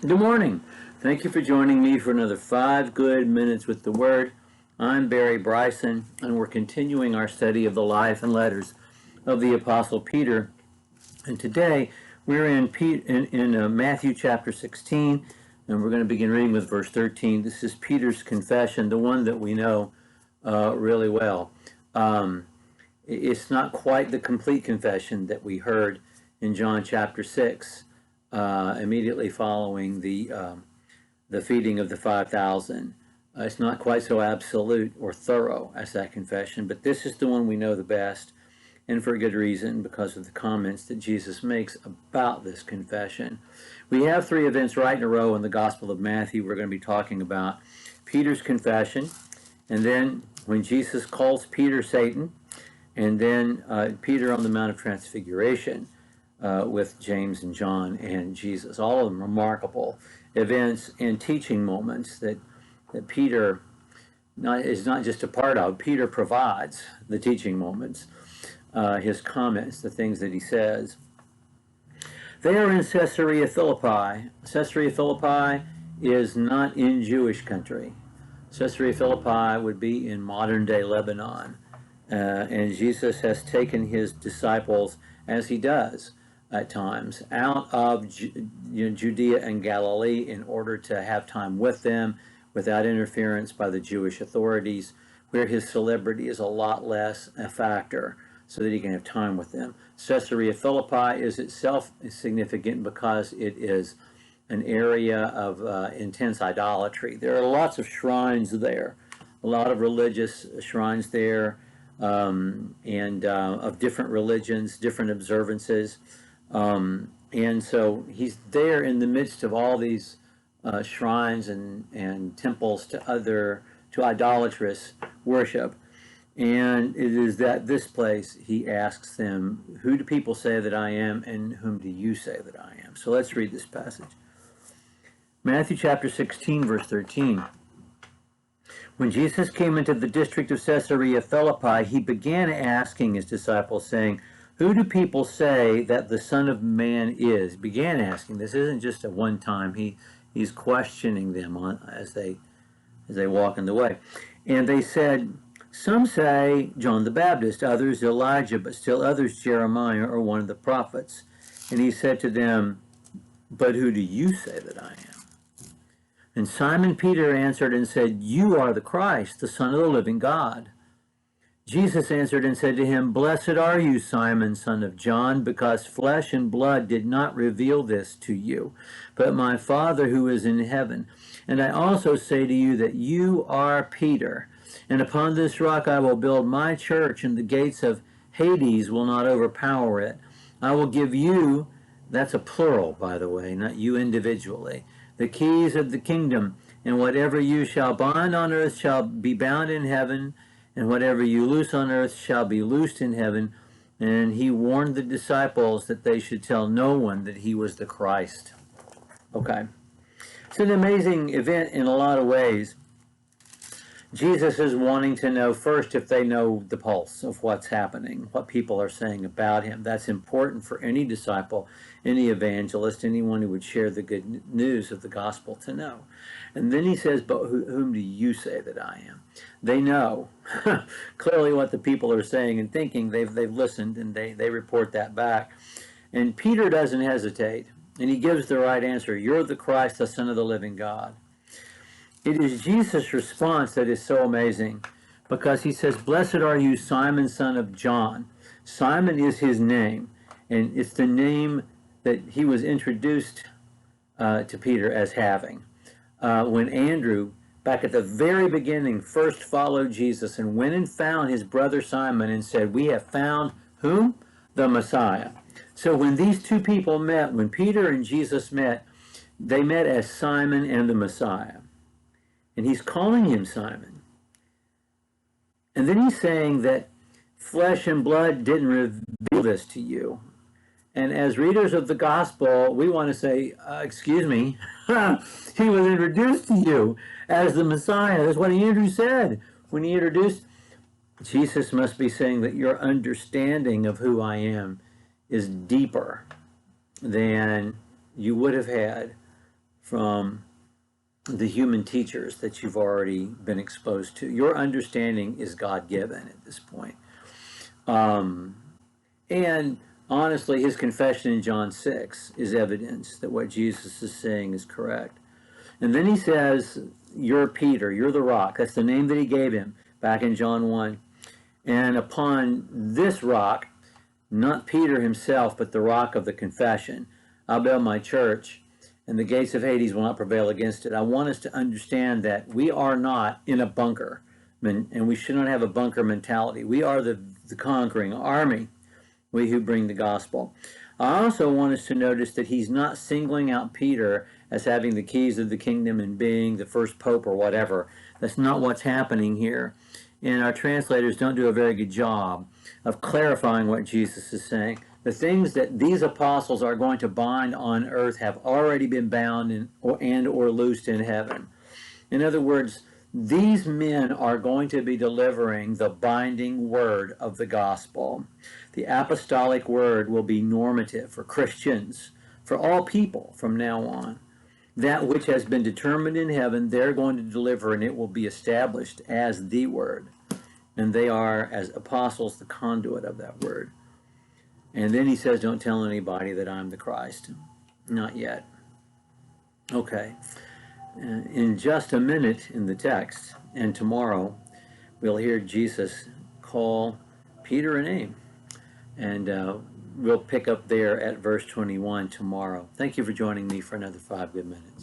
Good morning. Thank you for joining me for another 5 good minutes with the Word. I'm Barry Bryson, and we're continuing our study of the life and letters of the Apostle Peter. And today we're in Matthew chapter 16, and we're going to begin reading with verse 13. This is Peter's confession, the one that we know really well. It's not quite the complete confession that we heard in John chapter 6. Immediately following the feeding of the 5,000. It's not quite so absolute or thorough as that confession, but this is the one we know the best, and for a good reason, because of the comments that Jesus makes about this confession. We have 3 events right in a row in the Gospel of Matthew. We're going to be talking about Peter's confession, and then when Jesus calls Peter Satan, and then Peter on the Mount of Transfiguration. With James and John and Jesus. All of them remarkable events and teaching moments that Peter is not just a part of. Peter provides the teaching moments, his comments, the things that he says. They are in Caesarea Philippi. Caesarea Philippi is not in Jewish country. Caesarea Philippi would be in modern-day Lebanon. And Jesus has taken his disciples, as he does, at times, out of Judea and Galilee in order to have time with them without interference by the Jewish authorities, where his celebrity is a lot less a factor, so that he can have time with them. Caesarea Philippi is itself significant because it is an area of intense idolatry. There are lots of shrines there, a lot of religious shrines there, and of different religions, different observances. And so he's there in the midst of all these shrines and temples to idolatrous worship. And it is at this place he asks them, "Who do people say that I am, and whom do you say that I am?" So let's read this passage. Matthew chapter 16, verse 13. When Jesus came into the district of Caesarea Philippi, he began asking his disciples, saying, "Who do people say that the Son of Man is?" Began asking. This isn't just a one time. He's questioning them as they walk in the way. And they said, "Some say John the Baptist, others Elijah, but still others Jeremiah or one of the prophets." And he said to them, "But who do you say that I am?" And Simon Peter answered and said, "You are the Christ, the Son of the living God." Jesus answered and said to him, "Blessed are you, Simon, son of John, because flesh and blood did not reveal this to you, but my Father who is in heaven. And I also say to you that you are Peter, and upon this rock I will build my church, and the gates of Hades will not overpower it. I will give you," that's a plural, by the way, not you individually, "the keys of the kingdom, and whatever you shall bind on earth shall be bound in heaven, and whatever you loose on earth shall be loosed in heaven." And he warned the disciples that they should tell no one that he was the Christ. Okay. It's an amazing event in a lot of ways. Jesus is wanting to know first if they know the pulse of what's happening, what people are saying about him. That's important for any disciple, any evangelist, anyone who would share the good news of the gospel to know. And then he says, "But whom do you say that I am?" They know clearly what the people are saying and thinking. They've listened, and they report that back. And Peter doesn't hesitate, and he gives the right answer. "You're the Christ, the Son of the living God." It is Jesus' response that is so amazing, because he says, "Blessed are you, Simon, son of John." Simon is his name, and it's the name that he was introduced to Peter as having. When Andrew, back at the very beginning, first followed Jesus and went and found his brother Simon and said, "We have found" whom? The Messiah. So when these two people met, when Peter and Jesus met, they met as Simon and the Messiah. And he's calling him Simon. And then he's saying that flesh and blood didn't reveal this to you. And as readers of the gospel, we want to say, excuse me, he was introduced to you as the Messiah. That's what Andrew said when he introduced. Jesus must be saying that your understanding of who I am is deeper than you would have had from the human teachers that you've already been exposed to. Your understanding is God-given at this point. And honestly, his confession in John 6 is evidence that what Jesus is saying is correct. And then he says, you're Peter, you're the rock. That's the name that he gave him back in John 1. And upon this rock, not Peter himself, but the rock of the confession, I'll build my church, and the gates of Hades will not prevail against it. I want us to understand that we are not in a bunker, and we should not have a bunker mentality. We are the conquering army, we who bring the gospel. I also want us to notice that he's not singling out Peter as having the keys of the kingdom and being the first pope or whatever. That's not what's happening here. And our translators don't do a very good job of clarifying what Jesus is saying. The things that these apostles are going to bind on earth have already been bound or loosed in heaven. In other words, these men are going to be delivering the binding word of the gospel. The apostolic word will be normative for Christians, for all people from now on. That which has been determined in heaven, they're going to deliver, and it will be established as the word. And they are, as apostles, the conduit of that word. And then he says, don't tell anybody that I'm the Christ. Not yet. Okay. In just a minute in the text, and tomorrow, we'll hear Jesus call Peter a name. And we'll pick up there at verse 21 tomorrow. Thank you for joining me for another 5 good minutes.